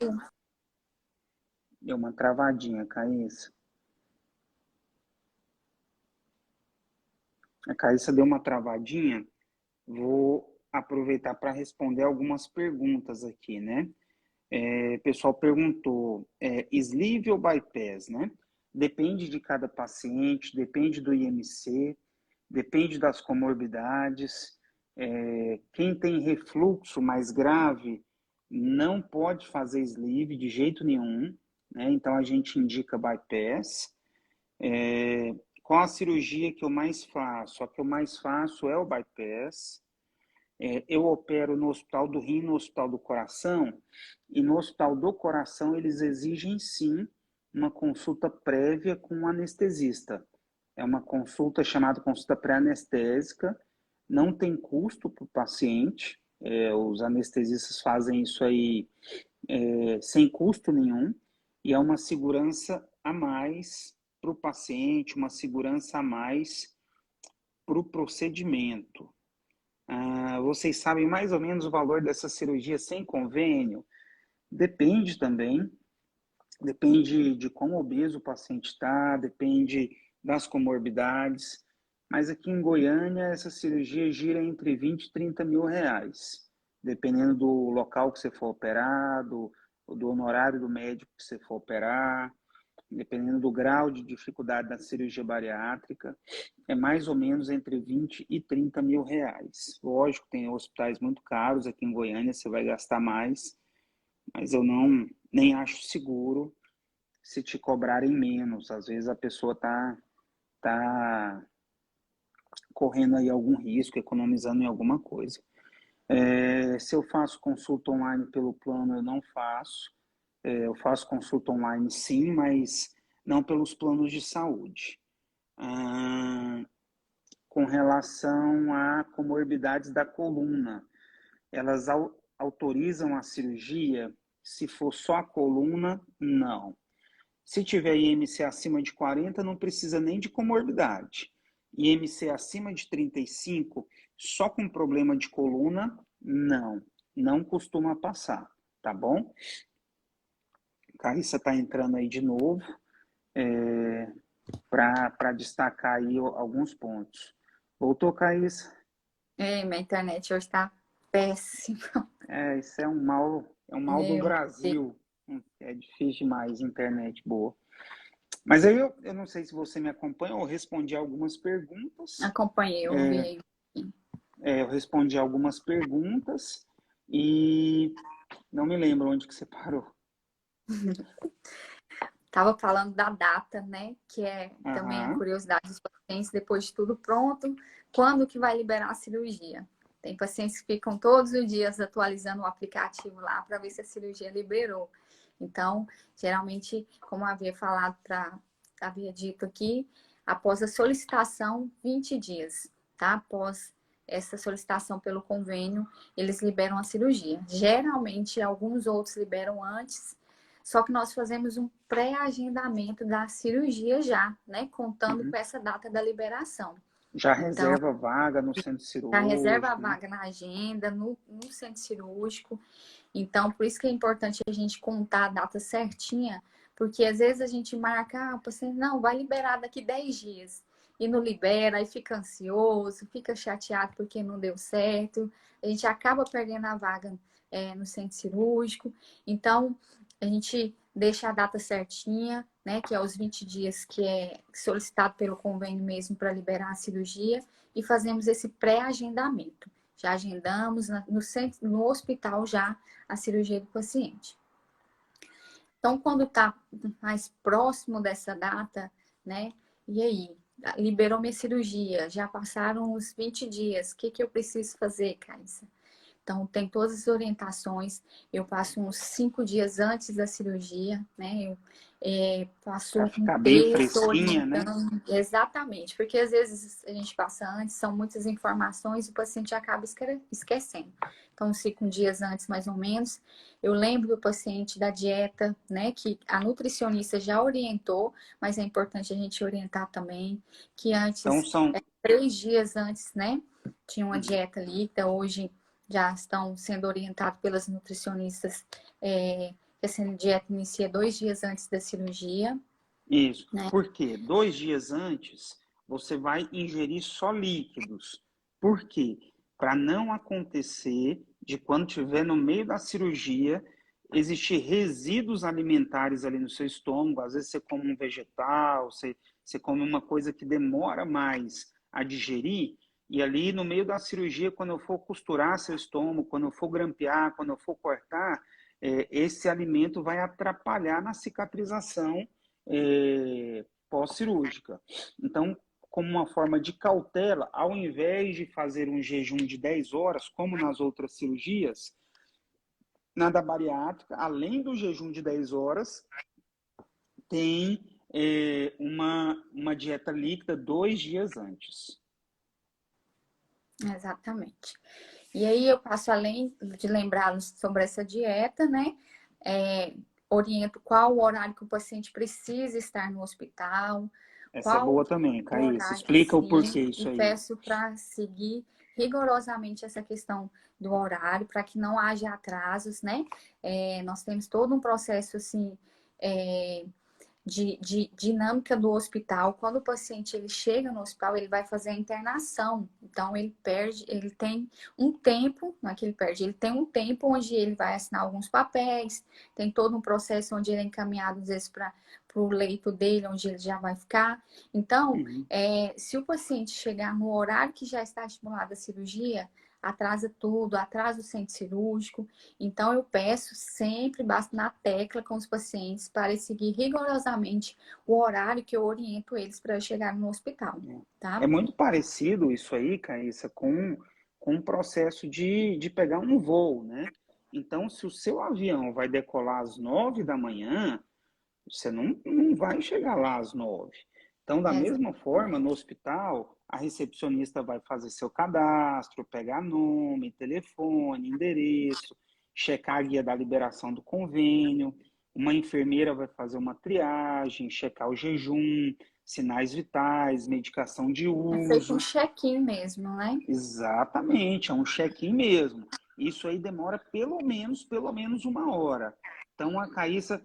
[SPEAKER 1] Deu uma travadinha, Caíssa. A Caíssa deu uma travadinha. Vou aproveitar para responder algumas perguntas aqui, né? O pessoal perguntou, sleeve ou bypass, né? Depende de cada paciente, depende do IMC, depende das comorbidades. Quem tem refluxo mais grave não pode fazer sleeve de jeito nenhum, né? Então a gente indica bypass. Qual a cirurgia que eu mais faço? A que eu mais faço é o bypass. Eu opero no Hospital do Rim, no Hospital do Coração, e no Hospital do Coração eles exigem sim uma consulta prévia com um anestesista. É uma consulta chamada consulta pré-anestésica, não tem custo para o paciente, os anestesistas fazem isso aí sem custo nenhum, e é uma segurança a mais para o paciente, uma segurança a mais para o procedimento. Vocês sabem mais ou menos o valor dessa cirurgia sem convênio? Depende também, depende de quão obeso o paciente está, depende das comorbidades, mas aqui em Goiânia essa cirurgia gira entre 20 e 30 mil reais, dependendo do local que você for operar, do honorário do médico que você for operar, dependendo do grau de dificuldade da cirurgia bariátrica, é mais ou menos entre 20 e 30 mil reais. Lógico, tem hospitais muito caros aqui em Goiânia, você vai gastar mais, mas eu nem acho seguro se te cobrarem menos. Às vezes a pessoa tá correndo aí algum risco, economizando em alguma coisa. Se eu faço consulta online pelo plano, eu não faço. Eu faço consulta online sim, mas não pelos planos de saúde. Com relação a comorbidades da coluna, elas autorizam a cirurgia? Se for só a coluna, não. Se tiver IMC acima de 40, não precisa nem de comorbidade. IMC acima de 35, só com problema de coluna, não costuma passar, tá bom? Carissa está entrando aí de novo para destacar aí alguns pontos. Voltou, Carissa?
[SPEAKER 2] minha internet hoje está péssima.
[SPEAKER 1] Isso é um mal do Brasil. É difícil demais, internet boa. Mas aí eu não sei se você me acompanha, eu respondi algumas perguntas.
[SPEAKER 2] Acompanhei, eu vi.
[SPEAKER 1] Eu respondi algumas perguntas e não me lembro onde que você parou.
[SPEAKER 2] Estava falando da data, né? Que é também a
[SPEAKER 1] Aham.
[SPEAKER 2] curiosidade dos pacientes, depois de tudo pronto, quando que vai liberar a cirurgia? Tem pacientes que ficam todos os dias atualizando o aplicativo lá para ver se a cirurgia liberou. Então, geralmente, como havia dito aqui, após a solicitação, 20 dias, tá? Após essa solicitação pelo convênio, eles liberam a cirurgia. Geralmente, alguns outros liberam antes, só que nós fazemos um pré-agendamento da cirurgia já, né? Contando com essa data da liberação.
[SPEAKER 1] Já
[SPEAKER 2] Então,
[SPEAKER 1] reserva vaga no centro
[SPEAKER 2] já reserva a
[SPEAKER 1] cirúrgico, né?
[SPEAKER 2] vaga na agenda, no centro cirúrgico. Então, por isso que é importante a gente contar a data certinha Porque às vezes a gente marca, o paciente não, vai liberar daqui 10 dias. E não libera, aí fica ansioso, fica chateado porque não deu certo. A gente acaba perdendo a vaga no centro cirúrgico. Então, a gente deixa a data certinha, né? Que é os 20 dias que é solicitado pelo convênio mesmo para liberar a cirurgia. E fazemos esse pré-agendamento. Já agendamos no centro, no hospital já a cirurgia do paciente. Então, quando está mais próximo dessa data, né? E aí? Liberou minha cirurgia, já passaram os 20 dias, o que que eu preciso fazer, Caíssa? Então, tem todas as orientações. Eu passo uns 5 dias antes da cirurgia, né? Eu passo
[SPEAKER 1] Para
[SPEAKER 2] um
[SPEAKER 1] ficar bem
[SPEAKER 2] texto
[SPEAKER 1] fresquinha, né?
[SPEAKER 2] orientando. Exatamente, porque às vezes a gente passa antes, são muitas informações e o paciente acaba esquecendo. Então, 5 dias antes, mais ou menos, eu lembro do paciente da dieta, né? Que a nutricionista já orientou, mas é importante a gente orientar também, que
[SPEAKER 1] Então
[SPEAKER 2] antes,
[SPEAKER 1] são
[SPEAKER 2] 3 dias antes, né? Tinha uma dieta líquida, hoje já estão sendo orientados pelas nutricionistas que essa dieta inicia 2 dias antes da cirurgia,
[SPEAKER 1] isso.
[SPEAKER 2] né?
[SPEAKER 1] Por quê? 2 dias antes você vai ingerir só líquidos. Por quê? Para não acontecer de quando tiver no meio da cirurgia existir resíduos alimentares ali no seu estômago. Às vezes você come um vegetal, você come uma coisa que demora mais a digerir. E ali no meio da cirurgia, quando eu for costurar seu estômago, quando eu for grampear, quando eu for cortar, esse alimento vai atrapalhar na cicatrização pós-cirúrgica. Então, como uma forma de cautela, ao invés de fazer um jejum de 10 horas, como nas outras cirurgias, na da bariátrica, além do jejum de 10 horas, tem uma dieta líquida 2 dias antes.
[SPEAKER 2] Exatamente. E aí eu passo, além de lembrá-los sobre essa dieta, né? Oriento qual o horário que o paciente precisa estar no hospital,
[SPEAKER 1] Essa é
[SPEAKER 2] qual
[SPEAKER 1] boa também,
[SPEAKER 2] o
[SPEAKER 1] Caíssa.
[SPEAKER 2] horário,
[SPEAKER 1] Explica o porquê
[SPEAKER 2] sim, e
[SPEAKER 1] isso aí.
[SPEAKER 2] peço para seguir rigorosamente essa questão do horário, para que não haja atrasos, né? Nós temos todo um processo, assim, de dinâmica do hospital. Quando o paciente ele chega no hospital, ele vai fazer a internação. Então, ele tem um tempo, não é que ele perde, ele tem um tempo onde ele vai assinar alguns papéis, tem todo um processo onde ele é encaminhado, às vezes, para o leito dele, onde ele já vai ficar. Então, se o paciente chegar no horário que já está estimulada a cirurgia, atrasa tudo, atrasa o centro cirúrgico. Então, eu peço sempre, bato na tecla com os pacientes para seguir rigorosamente o horário que eu oriento eles para chegar no hospital, tá?
[SPEAKER 1] É muito parecido isso aí, Caíssa, com um processo de pegar um voo, né? Então, se o seu avião vai decolar às 9 da manhã, você não vai chegar lá às 9. Então, da mesma forma, no hospital, a recepcionista vai fazer seu cadastro, pegar nome, telefone, endereço, checar a guia da liberação do convênio. Uma enfermeira vai fazer uma triagem, checar o jejum, sinais vitais, medicação de
[SPEAKER 2] É feito um
[SPEAKER 1] uso.
[SPEAKER 2] check-in mesmo, né?
[SPEAKER 1] Exatamente, é um check-in mesmo. Isso aí demora pelo menos 1 hora. Então, a Caíssa,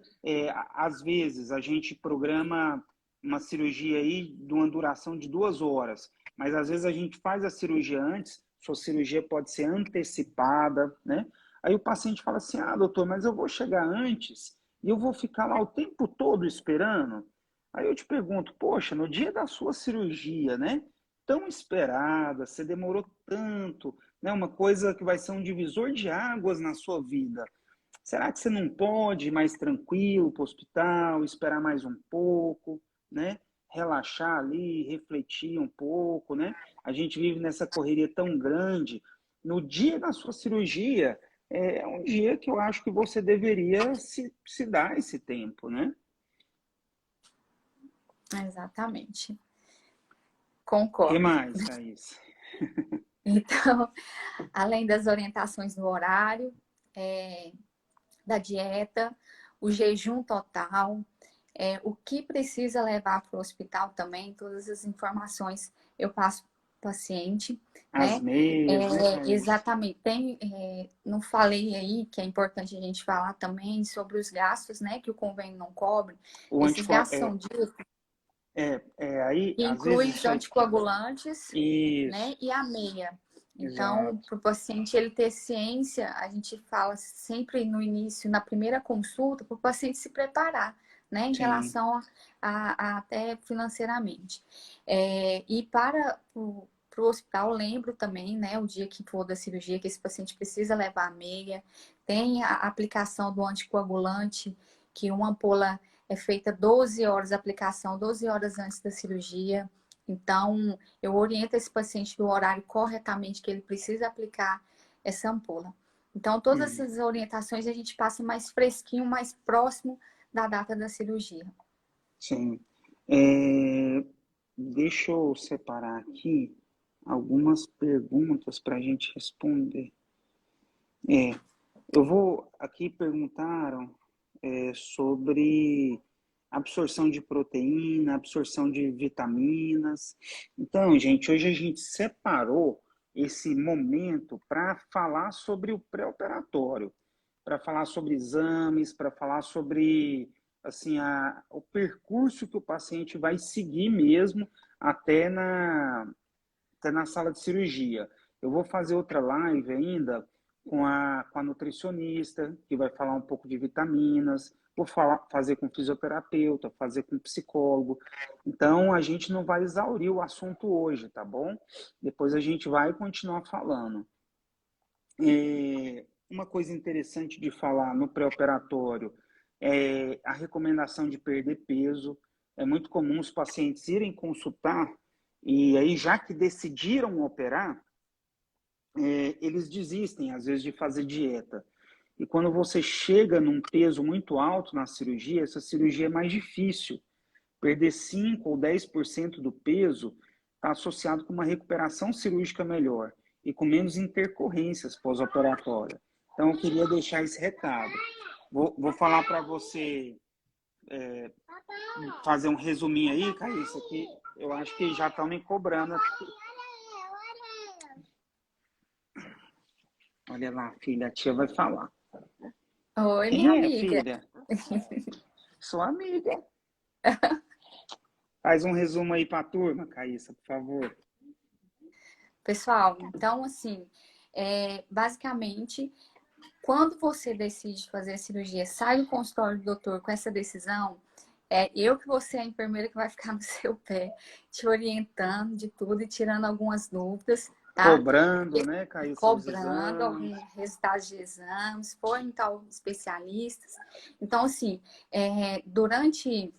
[SPEAKER 1] às vezes, a gente programa uma cirurgia aí de uma duração de 2 horas, mas às vezes a gente faz a cirurgia antes, sua cirurgia pode ser antecipada, né? Aí o paciente fala assim, doutor, mas eu vou chegar antes e eu vou ficar lá o tempo todo esperando? Aí eu te pergunto, poxa, no dia da sua cirurgia, né? Tão esperada, você demorou tanto, né? Uma coisa que vai ser um divisor de águas na sua vida. Será que você não pode ir mais tranquilo para o hospital, esperar mais um pouco, né? Relaxar ali, refletir um pouco, né? A gente vive nessa correria tão grande. No dia da sua cirurgia, é um dia que eu acho que você deveria se dar esse tempo, né?
[SPEAKER 2] Exatamente.
[SPEAKER 1] O que
[SPEAKER 2] Concordo.
[SPEAKER 1] mais, Thaís?
[SPEAKER 2] Então, além das orientações no horário, da dieta, o jejum total, o que precisa levar para o hospital também, todas as informações eu passo paciente,
[SPEAKER 1] As
[SPEAKER 2] né?
[SPEAKER 1] meias, né, Thaís?
[SPEAKER 2] Exatamente. Não falei aí que é importante a gente falar também sobre os gastos, né? Que o convênio não cobre.
[SPEAKER 1] O
[SPEAKER 2] Esses
[SPEAKER 1] antico...
[SPEAKER 2] gastos são diretos,
[SPEAKER 1] aí,
[SPEAKER 2] que
[SPEAKER 1] às
[SPEAKER 2] inclui
[SPEAKER 1] vezes
[SPEAKER 2] os
[SPEAKER 1] isso aí...
[SPEAKER 2] anticoagulantes, né?
[SPEAKER 1] Isso,
[SPEAKER 2] E a meia. Então,
[SPEAKER 1] exato.
[SPEAKER 2] para o paciente ele ter ciência, a gente fala sempre no início, na primeira consulta, para o paciente se preparar, né, em
[SPEAKER 1] Sim,
[SPEAKER 2] relação até financeiramente. E para o hospital, lembro também, né, o dia que for da cirurgia, que esse paciente precisa levar a meia, tem a aplicação do anticoagulante, que uma ampola é feita 12 horas, a aplicação 12 horas antes da cirurgia. Então, eu oriento esse paciente do horário corretamente que ele precisa aplicar essa ampola. Então, todas
[SPEAKER 1] uhum,
[SPEAKER 2] essas orientações a gente passa mais fresquinho, mais próximo da data da cirurgia.
[SPEAKER 1] sim. É, deixa eu separar aqui algumas perguntas para a gente responder. É, eu vou aqui perguntaram sobre absorção de proteína, absorção de vitaminas. Então, gente, hoje a gente separou esse momento para falar sobre o pré-operatório, para falar sobre exames, para falar sobre assim o percurso que o paciente vai seguir mesmo até na sala de cirurgia. Eu vou fazer outra live ainda com a nutricionista, que vai falar um pouco de vitaminas. Vou fazer com fisioterapeuta, fazer com psicólogo. Então, a gente não vai exaurir o assunto hoje, tá bom? Depois a gente vai continuar falando. Uma coisa interessante de falar no pré-operatório é a recomendação de perder peso. É muito comum os pacientes irem consultar e aí, já que decidiram operar, eles desistem, às vezes, de fazer dieta. E quando você chega num peso muito alto na cirurgia, essa cirurgia é mais difícil. Perder 5 ou 10% do peso está associado com uma recuperação cirúrgica melhor e com menos intercorrências pós-operatórias. Então, eu queria deixar esse recado. Vou falar para você fazer um resuminho aí, Caíssa, que eu acho que já estão me cobrando. Olha lá, filha, a tia vai falar.
[SPEAKER 2] Oi, minha
[SPEAKER 1] Quem é,
[SPEAKER 2] amiga.
[SPEAKER 1] filha? Sua amiga. Faz um resumo aí para a turma, Caíssa, por favor.
[SPEAKER 2] Pessoal, então, assim, basicamente, quando você decide fazer a cirurgia, sai do consultório do doutor com essa decisão, eu que vou ser a enfermeira que vai ficar no seu pé, te orientando de tudo e tirando algumas dúvidas, tá?
[SPEAKER 1] Cobrando, né, Caíssa, os
[SPEAKER 2] Cobrando
[SPEAKER 1] exames.
[SPEAKER 2] alguns resultados de exames, for em tal especialistas. Então, assim, durante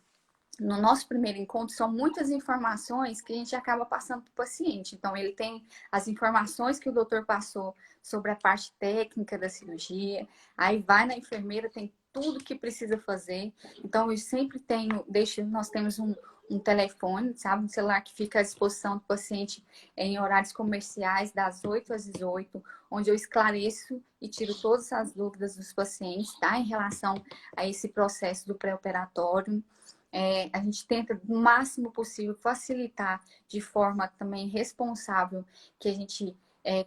[SPEAKER 2] no nosso primeiro encontro, são muitas informações que a gente acaba passando para o paciente. Então, ele tem as informações que o doutor passou sobre a parte técnica da cirurgia, aí vai na enfermeira, tem tudo que precisa fazer. Então, eu sempre nós temos um telefone, sabe? Um celular que fica à disposição do paciente em horários comerciais, das 8 às 18, onde eu esclareço e tiro todas as dúvidas dos pacientes, tá? Em relação a esse processo do pré-operatório. A gente tenta, o máximo possível, facilitar de forma também responsável que a gente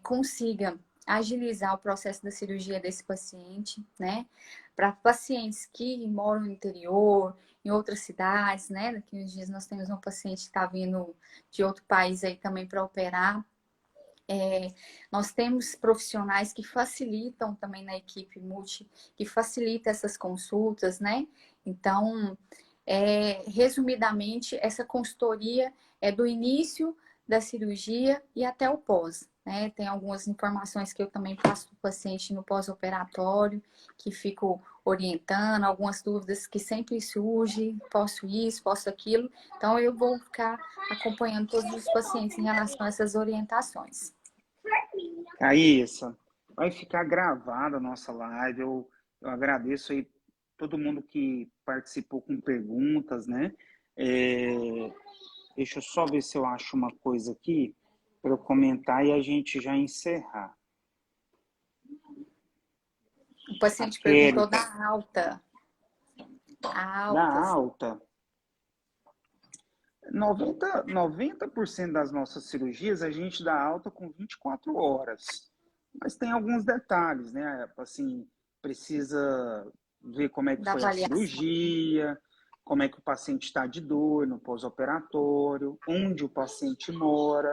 [SPEAKER 2] consiga agilizar o processo da cirurgia desse paciente, né? Para pacientes que moram no interior, em outras cidades, né? Daqui uns dias nós temos um paciente que está vindo de outro país aí também para operar. Nós temos profissionais que facilitam também na equipe multi, que facilita essas consultas, né? Então, resumidamente, essa consultoria é do início da cirurgia e até o pós. Né? Tem algumas informações que eu também passo para o paciente no pós-operatório, que fico orientando, algumas dúvidas que sempre surgem, posso isso, posso aquilo. Então, eu vou ficar acompanhando todos os pacientes em relação a essas orientações.
[SPEAKER 1] Caíssa, vai ficar gravada a nossa live. Eu agradeço aí todo mundo que participou com perguntas, né? É, deixa eu só ver se eu acho uma coisa aqui para eu comentar e a gente já encerrar.
[SPEAKER 2] O
[SPEAKER 1] A
[SPEAKER 2] paciente perguntou
[SPEAKER 1] Kelly,
[SPEAKER 2] da alta. A
[SPEAKER 1] da
[SPEAKER 2] alta, assim.
[SPEAKER 1] alta. 90% das nossas cirurgias a gente dá alta com 24 horas. Mas tem alguns detalhes, né? Assim, precisa ver como é que
[SPEAKER 2] Da
[SPEAKER 1] foi a
[SPEAKER 2] avaliação.
[SPEAKER 1] cirurgia, como é que o paciente está de dor no pós-operatório, onde o paciente mora.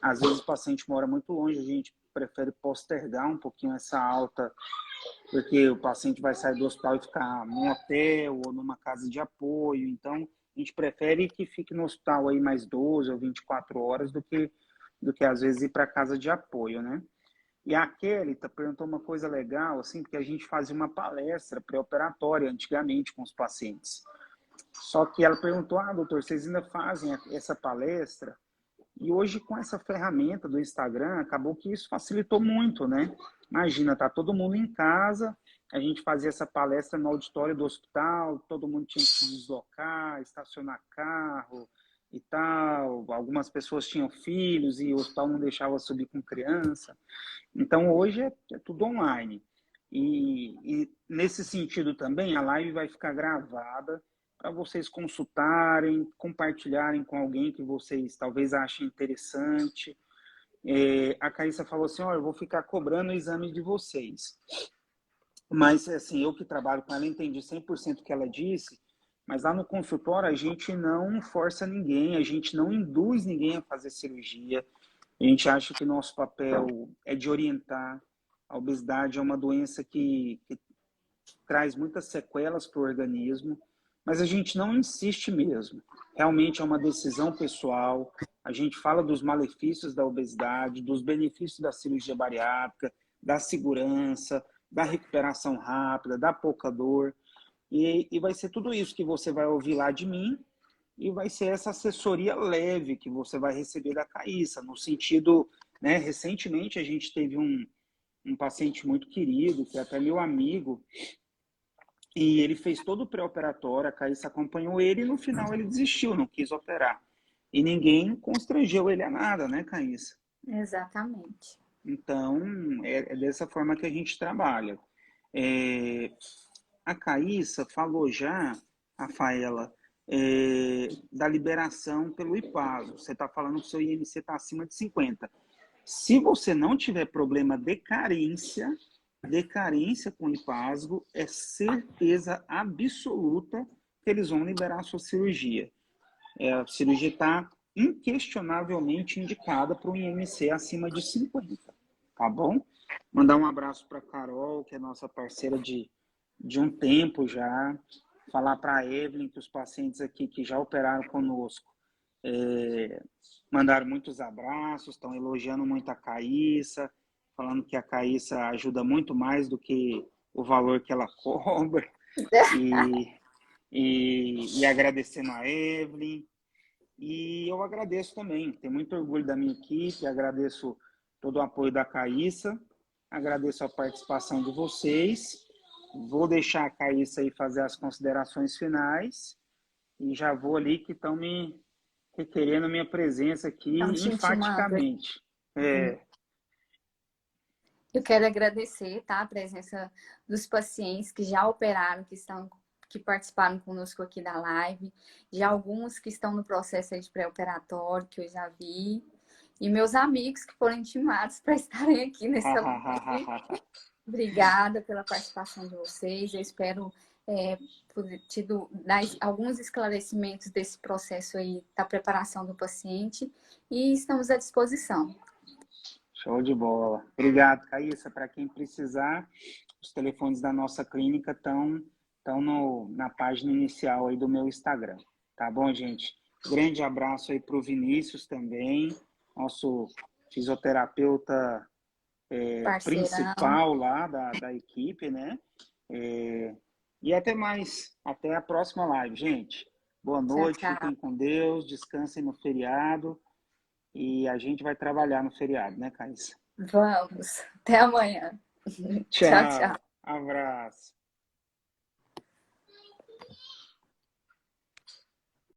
[SPEAKER 1] Às vezes o paciente mora muito longe, a gente prefere postergar um pouquinho essa alta, porque o paciente vai sair do hospital e ficar num hotel ou numa casa de apoio. Então, a gente prefere que fique no hospital aí mais 12 ou 24 horas do que às vezes ir para casa de apoio, né? E a Kelly perguntou uma coisa legal, assim, porque a gente fazia uma palestra pré-operatória antigamente com os pacientes. Só que ela perguntou, doutor, vocês ainda fazem essa palestra? E hoje, com essa ferramenta do Instagram, acabou que isso facilitou muito, né? Imagina, tá todo mundo em casa, a gente fazia essa palestra no auditório do hospital, todo mundo tinha que se deslocar, estacionar carro e tal. Algumas pessoas tinham filhos e o hospital não deixava subir com criança. Então, hoje é tudo online. E nesse sentido também, a live vai ficar gravada para vocês consultarem, compartilharem com alguém que vocês talvez achem interessante. A Caíssa falou assim, eu vou ficar cobrando o exame de vocês. Mas, assim, eu que trabalho com ela, entendi 100% o que ela disse, mas lá no consultório a gente não força ninguém, a gente não induz ninguém a fazer cirurgia. A gente acha que nosso papel é de orientar. A obesidade é uma doença que traz muitas sequelas para o organismo, mas a gente não insiste mesmo. Realmente é uma decisão pessoal. A gente fala dos malefícios da obesidade, dos benefícios da cirurgia bariátrica, da segurança, da recuperação rápida, da pouca dor. E vai ser tudo isso que você vai ouvir lá de mim e vai ser essa assessoria leve que você vai receber da Caíssa, no sentido, né, recentemente a gente teve um paciente muito querido, que é até meu amigo, e ele fez todo o pré-operatório, a Caíssa acompanhou ele e no final ele desistiu, não quis operar. E ninguém constrangeu ele a nada, né, Caíssa?
[SPEAKER 2] Exatamente.
[SPEAKER 1] Então, é dessa forma que a gente trabalha. É, a Caíssa falou já, Rafaela, da liberação pelo IPASO. Você está falando que o seu IMC está acima de 50. Se você não tiver problema de carência com IPASGO, é certeza absoluta que eles vão liberar a sua cirurgia. A cirurgia está inquestionavelmente indicada para um IMC acima de 50, tá bom? Mandar um abraço para a Carol, que é nossa parceira de um tempo já. Falar para a Evelyn que os pacientes aqui que já operaram conosco mandaram muitos abraços, estão elogiando muito a Caíssa, falando que a Caíssa ajuda muito mais do que o valor que ela cobra. E agradecendo a Evelyn. E eu agradeço também, tenho muito orgulho da minha equipe, agradeço todo o apoio da Caíssa, agradeço a participação de vocês. Vou deixar a Caíssa aí fazer as considerações finais e já vou ali que estão me requerendo minha presença aqui
[SPEAKER 2] Estão te intimando.
[SPEAKER 1] enfaticamente.
[SPEAKER 2] Eu quero agradecer, tá, a presença dos pacientes que já operaram, que participaram conosco aqui da live, de alguns que estão no processo de pré-operatório, que eu já vi, e meus amigos que foram intimados para estarem aqui nessa live. Obrigada pela participação de vocês. Eu espero poder dar alguns esclarecimentos desse processo aí da preparação do paciente e estamos à disposição.
[SPEAKER 1] Show de bola. Obrigado, Caíssa. Para quem precisar, os telefones da nossa clínica estão na página inicial aí do meu Instagram. Tá bom, gente? Grande abraço aí para o Vinícius também, nosso fisioterapeuta principal lá da equipe, né? E até mais. Até a próxima live, gente. Boa noite,
[SPEAKER 2] Tchau, tchau.
[SPEAKER 1] fiquem com Deus, descansem no feriado. E a gente vai trabalhar no feriado, né, Caíssa?
[SPEAKER 2] Vamos. Até amanhã.
[SPEAKER 1] Tchau.
[SPEAKER 2] Tchau, tchau.
[SPEAKER 1] Abraço.